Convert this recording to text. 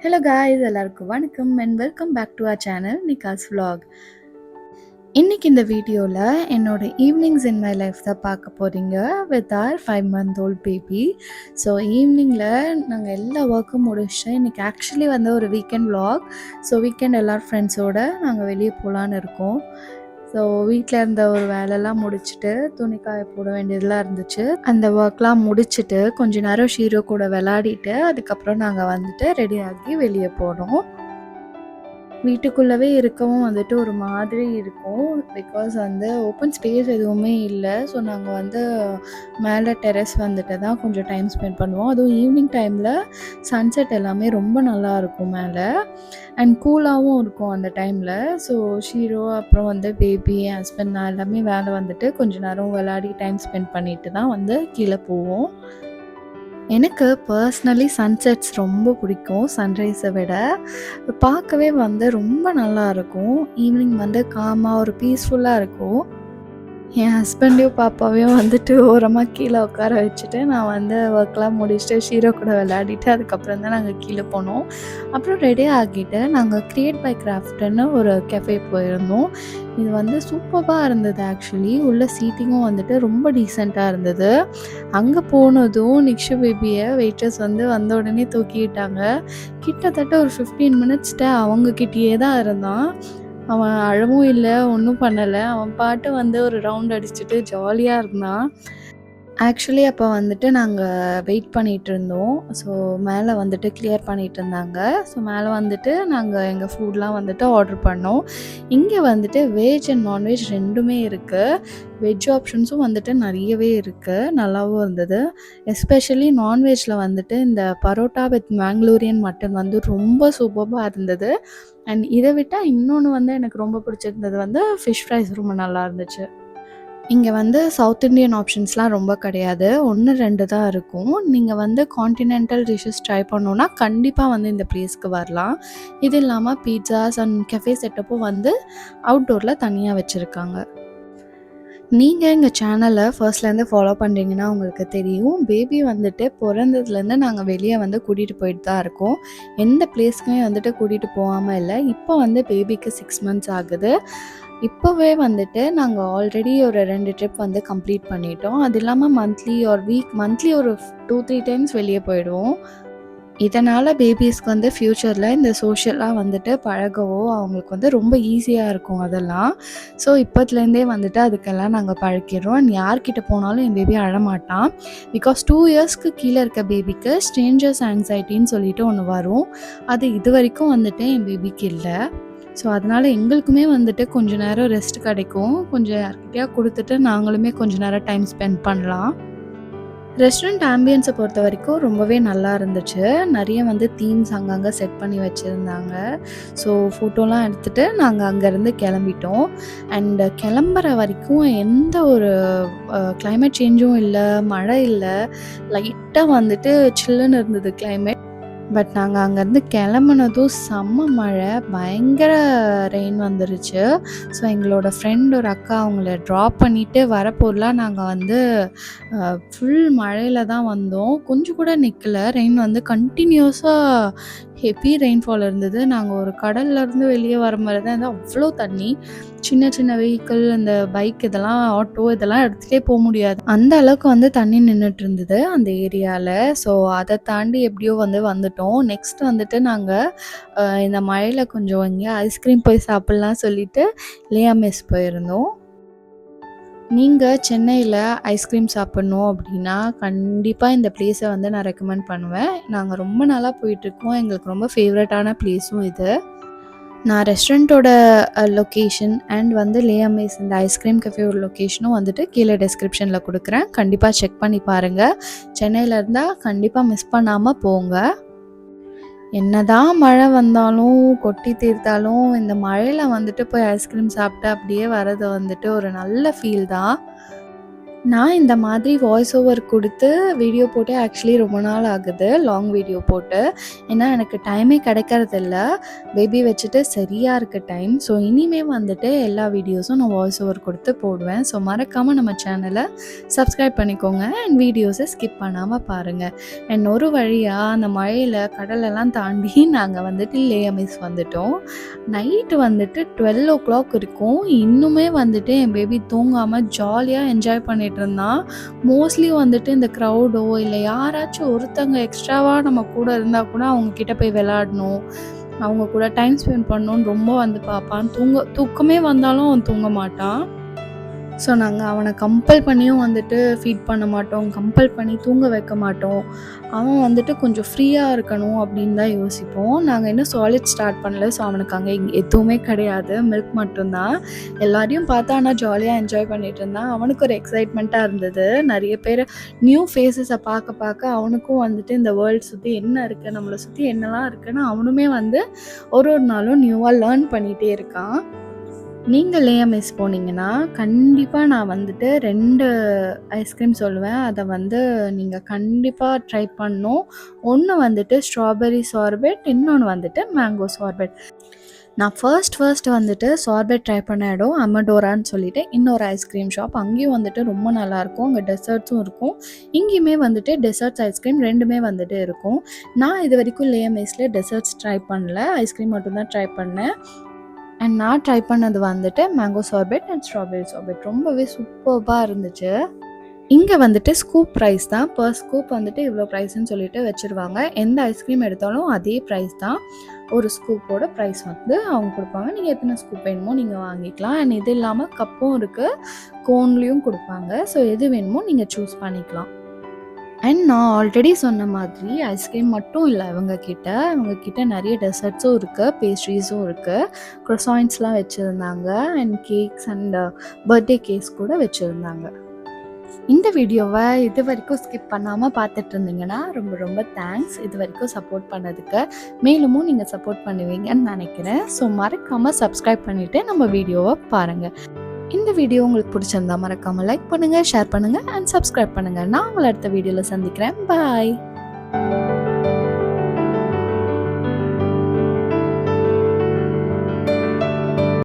Hello guys, எல்லாருக்கும் வணக்கம் and welcome back to our channel நிகாஸ் vlog. இன்னைக்கு இந்த வீடியோவில் என்னோட ஈவினிங்ஸ் இன் மை லைஃப் தான் பார்க்க போகிறீங்க with R 5 month old baby. So ஈவினிங்கில் நாங்கள் எல்லா ஒர்க்கும் முடிச்சுட்டு இன்றைக்கி ஆக்சுவலி வந்து ஒரு வீக்கெண்ட் vlog. ஸோ வீக்கெண்ட் எல்லோரும் ஃப்ரெண்ட்ஸோடு நாங்கள் வெளியே போகலான்னு இருக்கோம். ஸோ வீட்டில் இருந்த ஒரு வேலைலாம் முடிச்சுட்டு துணி காய போட வேண்டியதெல்லாம் இருந்துச்சு. அந்த ஒர்க்லாம் முடிச்சுட்டு கொஞ்சம் நேரம் ஷீரோ கூட விளையாடிட்டு அதுக்கப்புறம் நாங்கள் வந்துட்டு ரெடி ஆகி வெளியே போனோம். வீட்டுக்குள்ளவே இருக்கவும் வந்துட்டு ஒரு மாதிரி இருக்கும். பிகாஸ் வந்து ஓப்பன் ஸ்பேஸ் எதுவுமே இல்லை. ஸோ நாங்கள் வந்து மேலே டெரஸ் வந்துட்டு தான் கொஞ்சம் டைம் ஸ்பெண்ட் பண்ணுவோம். அதுவும் ஈவினிங் டைமில் சன்செட் எல்லாமே ரொம்ப நல்லாயிருக்கும் மேலே அண்ட் கூலாகவும் இருக்கும் அந்த டைமில். ஸோ ஷீரோ அப்புறம் வந்து பேபி என் ஹஸ்பண்ட் நான் எல்லாமே வேலை வந்துட்டு கொஞ்சம் நேரம் விளையாடி டைம் ஸ்பெண்ட் பண்ணிட்டு தான் வந்து கீழே போவோம். எனக்கு பர்ஸ்னலி சன்செட்ஸ் ரொம்ப பிடிக்கும் சன்ரைஸை விட. பார்க்கவே வந்து ரொம்ப நல்லாயிருக்கும். ஈவினிங் வந்து காமாக ஒரு பீஸ்ஃபுல்லாக இருக்கும். என் ஹஸ்பண்டையும் பாப்பாவையும் வந்துட்டு ஓரமாக கீழே உட்கார வச்சுட்டு நான் வந்து ஒர்க்லாம் முடிச்சுட்டு ஷீரோ கூட விளையாடிட்டு அதுக்கப்புறம் தான் நாங்கள் கீழே போனோம். அப்புறம் ரெடி ஆகிட்டு நாங்கள் கிரியேட் பை கிராஃப்ட்னு ஒரு கெஃபே போயிருந்தோம். இது வந்து சூப்பராக இருந்தது. ஆக்சுவலி உள்ள சீட்டிங்கும் வந்துட்டு ரொம்ப டீசெண்டாக இருந்தது. அங்கே போனதும் நிக்ஷு பேபியை வெயிட்டர்ஸ் வந்து வந்த உடனே தூக்கிட்டாங்க. கிட்டத்தட்ட ஒரு 15 மினிட்ஸ்கிட்ட அவங்கக்கிட்டேயே தான் இருந்தான். அவன் அழவும் இல்லை, ஒன்றும் பண்ணலை. அவன் பாட்டு வந்து ஒரு ரவுண்ட் அடிச்சுட்டு ஜாலியாக இருந்தான். ஆக்சுவலி அப்போ வந்துட்டு நாங்கள் வெயிட் பண்ணிகிட்டு இருந்தோம். ஸோ மேலே வந்துட்டு கிளியர் பண்ணிகிட்டு இருந்தாங்க. ஸோ மேலே வந்துட்டு நாங்கள் எங்கள் ஃபுட்லாம் வந்துட்டு ஆர்டர் பண்ணோம். இங்கே வந்துட்டு வெஜ் அண்ட் நான்வெஜ் ரெண்டுமே இருக்குது. வெஜ் ஆப்ஷன்ஸும் வந்துட்டு நிறையவே இருக்குது, நல்லாவும் இருந்தது. எஸ்பெஷலி நான்வெஜ்ஜில் வந்துட்டு இந்த பரோட்டா வித் மேங்களூரியன் மட்டன் வந்து ரொம்ப சூப்பராக இருந்தது. அண்ட் இதை விட்டால் இன்னொன்று வந்து எனக்கு ரொம்ப பிடிச்சிருந்தது வந்து ஃபிஷ் ஃப்ரைஸ் ரொம்ப நல்லா இருந்துச்சு. இங்கே வந்து சவுத் இண்டியன் ஆப்ஷன்ஸ்லாம் ரொம்ப கிடையாது. 1, 2 தான் இருக்கும். நீங்கள் வந்து கான்டினென்டல் டிஷ்ஷஸ் ட்ரை பண்ணோன்னா கண்டிப்பாக வந்து இந்த பிளேஸ்க்கு வரலாம். இது இல்லாமல் பீட்சாஸ் அண்ட் கெஃபே செட்டப்பும் வந்து அவுட்டோரில் தனியாக வச்சுருக்காங்க. நீங்கள் எங்கள் சேனலை ஃபர்ஸ்ட்லேருந்து ஃபாலோ பண்ணுறீங்கன்னா உங்களுக்கு தெரியும். பேபி வந்துட்டு பிறந்ததுலேருந்து நாங்கள் வெளியே வந்து கூட்டிகிட்டு போயிட்டு தான் இருக்கோம். எந்த பிளேஸ்க்குமே வந்துட்டு கூட்டிகிட்டு போகாமல் இல்லை. இப்போ வந்து பேபிக்கு 6 months ஆகுது. இப்போவே வந்துட்டு நாங்கள் ஆல்ரெடி ஒரு 2 ட்ரிப் வந்து கம்ப்ளீட் பண்ணிட்டோம். அது இல்லாமல் மந்த்லி ஒரு 2-3 டைம்ஸ் வெளியே போயிடுவோம். இதனால் பேபிஸ்க்கு வந்து ஃப்யூச்சரில் இந்த சோஷியலாக வந்துட்டு பழகவோ அவங்களுக்கு வந்து ரொம்ப ஈஸியாக இருக்கும் அதெல்லாம். ஸோ இப்போத்துலேருந்தே வந்துட்டு அதுக்கெல்லாம் நாங்கள் பழக்கிடுறோம். அண்ட் யார்கிட்ட போனாலும் என் பேபி அழமாட்டான். பிகாஸ் 2 இயர்ஸ்க்கு கீழே இருக்க பேபிக்கு ஸ்ட்ரேஞ்சர்ஸ் ஆங்ஸைட்டின்னு சொல்லிட்டு ஒன்று வரும். அது இது வரைக்கும் வந்துட்டு என் பேபிக்கு இல்லை. ஸோ அதனால் எங்களுக்குமே வந்துட்டு கொஞ்சம் நேரம் ரெஸ்ட் கிடைக்கும். கொஞ்சம் யார்கிட்டயா கொடுத்துட்டு நாங்களுமே கொஞ்சம் நேரம் டைம் ஸ்பெண்ட் பண்ணலாம். ரெஸ்டாரண்ட் ஆம்பியன்ஸை பொறுத்த வரைக்கும் ரொம்பவே நல்லா இருந்துச்சு. நிறைய வந்து தீம்ஸ் அங்கங்கே செட் பண்ணி வச்சுருந்தாங்க. ஸோ ஃபோட்டோலாம் எடுத்துகிட்டு நாங்கள் அங்கேருந்து கிளம்பிட்டோம். அண்டு கிளம்புற வரைக்கும் எந்த ஒரு கிளைமேட் சேஞ்சும் இல்லை, மழை இல்லை. லைட்டாக வந்துட்டு சில்லுன்னு இருந்தது கிளைமேட். பட் நாங்கள் அங்கேருந்து கிளம்புனதும் செம்ம மழை, பயங்கர ரெயின் வந்துருச்சு. ஸோ எங்களோட ஃப்ரெண்ட் ஒரு அக்கா அவங்கள ட்ராப் பண்ணிவிட்டு வரப்போலாம் நாங்கள் வந்து ஃபுல் மழையில் தான் வந்தோம். கொஞ்சம் கூட நிற்கல. ரெயின் வந்து கண்டினியூஸாக ஹெவி ரெயின்ஃபால் இருந்தது. நாங்கள் ஒரு கடல்லேருந்து வெளியே வர மாதிரி தான் இருந்தது. அவ்வளோ தண்ணி. சின்ன சின்ன வெஹிக்கிள், இந்த பைக் இதெல்லாம், ஆட்டோ இதெல்லாம் எடுத்துகிட்டே போக முடியாது. அந்த அளவுக்கு வந்து தண்ணி நின்றுட்டு இருந்தது அந்த ஏரியாவில். ஸோ அதை தாண்டி எப்படியோ வந்துட்டோம். நெக்ஸ்ட் வந்துட்டு நாங்கள் இந்த மழையில் கொஞ்சம் இங்கே ஐஸ்கிரீம் போய் சாப்பிட்லாம் சொல்லிட்டு லியா மெஸ் போயிருந்தோம். நீங்கள் சென்னையில் ஐஸ்கிரீம் சாப்பிட்ணும் அப்படின்னா கண்டிப்பாக இந்த பிளேஸை வந்து நான் ரெக்கமெண்ட் பண்ணுவேன். நாங்கள் ரொம்ப நாளாக போயிட்டுருக்கோம். எங்களுக்கு ரொம்ப ஃபேவரட்டான பிளேஸும் இது. நான் ரெஸ்டாரண்ட்டோட லொக்கேஷன் அண்ட் வந்து லியா மெஸ் இந்த ஐஸ்கிரீம் கஃபேயோட லொக்கேஷனும் வந்துட்டு கீழே டிஸ்கிரிப்ஷனில் கொடுக்குறேன். கண்டிப்பாக செக் பண்ணி பாருங்கள். சென்னையில் இருந்தால் கண்டிப்பாக மிஸ் பண்ணாமல் போங்க. என்னதான் மழை வந்தாலும் கொட்டி தீர்த்தாலும் இந்த மழையில் வந்துட்டு போய் ஐஸ்கிரீம் சாப்பிட்டு அப்படியே வர்றது வந்துட்டு ஒரு நல்ல ஃபீல் தான். நான் இந்த மாதிரி வாய்ஸ் ஓவர் குடுத்து வீடியோ போட்டு ஆக்சுவலி ரொம்ப நாள் ஆகுது. லாங் வீடியோ போட்டு. ஏன்னா எனக்கு டைமே கிடைக்கிறதில்ல. பேபி வச்சுட்டு சரியா இருக்கு டைம். ஸோ இனிமே வந்துட்டு எல்லா வீடியோஸும் நான் வாய்ஸ் ஓவர் குடுத்து போடுவேன். ஸோ மறக்காம நம்ம சேனல சப்ஸ்கிரைப் பண்ணிக்கோங்க. அண்ட் வீடியோஸை ஸ்கிப் பண்ணாம பாருங்க. அண்ட் ஒரு வழியா அந்த மழையில கடலெல்லாம் தாண்டி நாங்க வந்துட்டு லேயமிஸ் வந்துட்டோம். நைட்டு வந்துட்டு 12:00 இருக்கும். இன்னுமே வந்துட்டு என் பேபி தூங்காம ஜாலியா என்ஜாய் பண்ணிட்டு இருந்தான். மோஸ்ட்லி வந்துட்டு இந்த க்ரௌடோ இல்லை யாராச்சும் ஒருத்தங்க எக்ஸ்ட்ராவா நம்ம கூட இருந்தா கூட அவங்க கிட்ட போய் விளையாடணும், அவங்க கூட டைம் ஸ்பெண்ட் பண்ணணும்னு ரொம்ப வந்து பார்ப்பான். தூக்கமே வந்தாலும் அவன் தூங்க மாட்டான். ஸோ நாங்கள் அவனை கம்பல் பண்ணியும் வந்துட்டு ஃபீட் பண்ண மாட்டோம், கம்பல் பண்ணி தூங்க வைக்க மாட்டோம். அவன் வந்துட்டு கொஞ்சம் ஃப்ரீயாக இருக்கணும் அப்படின்னு தான் யோசிப்போம். நாங்கள் இன்னும் சாலிட் ஸ்டார்ட் பண்ணல. ஸோ அவனுக்கு அங்கே எதுவுமே கிடையாது, மில்க் மட்டும்தான். எல்லாரையும் பார்த்தா ஆனால் ஜாலியாக என்ஜாய் பண்ணிகிட்டு இருந்தான். அவனுக்கு ஒரு எக்ஸைட்மெண்ட்டாக இருந்தது. நிறைய பேர் நியூ ஃபேஸஸை பார்க்க பார்க்க அவனுக்கும் வந்துட்டு இந்த வேர்ல்டு சுற்றி என்ன இருக்குது, நம்மளை சுற்றி என்னெல்லாம் இருக்குதுன்னு அவனுமே வந்து ஒரு நாளும் நியூவாக லேர்ன் பண்ணிகிட்டே இருக்கான். நீங்கள் லேயமிஸ் போனீங்கன்னா கண்டிப்பாக நான் வந்துட்டு 2 ஐஸ்கிரீம் சொல்லுவேன். அதை வந்து நீங்கள் கண்டிப்பாக ட்ரை பண்ணணும். ஒன்று வந்துட்டு ஸ்ட்ராபெர்ரி சார்பெட், இன்னொன்று வந்துட்டு மேங்கோ சார்பெட். நான் ஃபர்ஸ்ட் வந்துட்டு சார்பெட் ட்ரை பண்ண இடம் அமடோரான்னு சொல்லிட்டு இன்னொரு ஐஸ்கிரீம் ஷாப். அங்கேயும் வந்துட்டு ரொம்ப நல்லாயிருக்கும். அங்கே டெசர்ட்ஸும் இருக்கும். இங்கேயுமே வந்துட்டு டெசர்ட்ஸ் ஐஸ்கிரீம் 2மே வந்துட்டு இருக்கும். நான் இது வரைக்கும் லேயமிஸில் டெசர்ட்ஸ் ட்ரை பண்ணல, ஐஸ்கிரீம் மட்டும்தான் ட்ரை பண்ணேன். அண்ட் நான் ட்ரை பண்ணது வந்துட்டு மேங்கோ சார்பெட் அண்ட் ஸ்ட்ராபெரி சார்பெட். ரொம்பவே சூப்பர்பாக இருந்துச்சு. இங்கே வந்துட்டு ஸ்கூப் ப்ரைஸ் தான். பர் ஸ்கூப் வந்துட்டு இவ்வளோ ப்ரைஸ்ன்னு சொல்லிட்டு வச்சுருவாங்க. எந்த ஐஸ்கிரீம் எடுத்தாலும் அதே ப்ரைஸ் தான். ஒரு ஸ்கூப்போட ப்ரைஸ் வந்து அவங்க கொடுப்பாங்க. நீங்கள் எத்தனை ஸ்கூப் வேணுமோ நீங்கள் வாங்கிக்கலாம். அண்ட் இது இல்லாமல் கப்பும் இருக்குது, கோன்லேயும் கொடுப்பாங்க. ஸோ எது வேணுமோ நீங்கள் சூஸ் பண்ணிக்கலாம். அண்ட் நான் ஆல்ரெடி சொன்ன மாதிரி ஐஸ்கிரீம் மட்டும் இல்லை, இவங்கக்கிட்ட நிறைய டெசர்ட்ஸும் இருக்குது, பேஸ்ட்ரீஸும் இருக்குது. க்ரொசாயின்ஸ்லாம் வச்சுருந்தாங்க. And cakes and birthday cakes கூட வச்சுருந்தாங்க. இந்த வீடியோவை இது வரைக்கும் ஸ்கிப் பண்ணாமல் பார்த்துட்டு இருந்தீங்கன்னா ரொம்ப ரொம்ப தேங்க்ஸ். இது வரைக்கும் சப்போர்ட் பண்ணதுக்கு. மேலுமும் நீங்கள் சப்போர்ட் பண்ணுவீங்கன்னு நினைக்கிறேன். ஸோ மறக்காமல் சப்ஸ்கிரைப் பண்ணிவிட்டு நம்ம வீடியோவை பாருங்கள். இந்த வீடியோ உங்களுக்கு பிடிச்சிருந்தா மறக்காமல் லைக் பண்ணுங்கள், ஷேர் பண்ணுங்கள் அண்ட் சப்ஸ்கிரைப் பண்ணுங்கள். நான் உங்களை அடுத்த வீடியோவில் சந்திக்கிறேன். பாய்.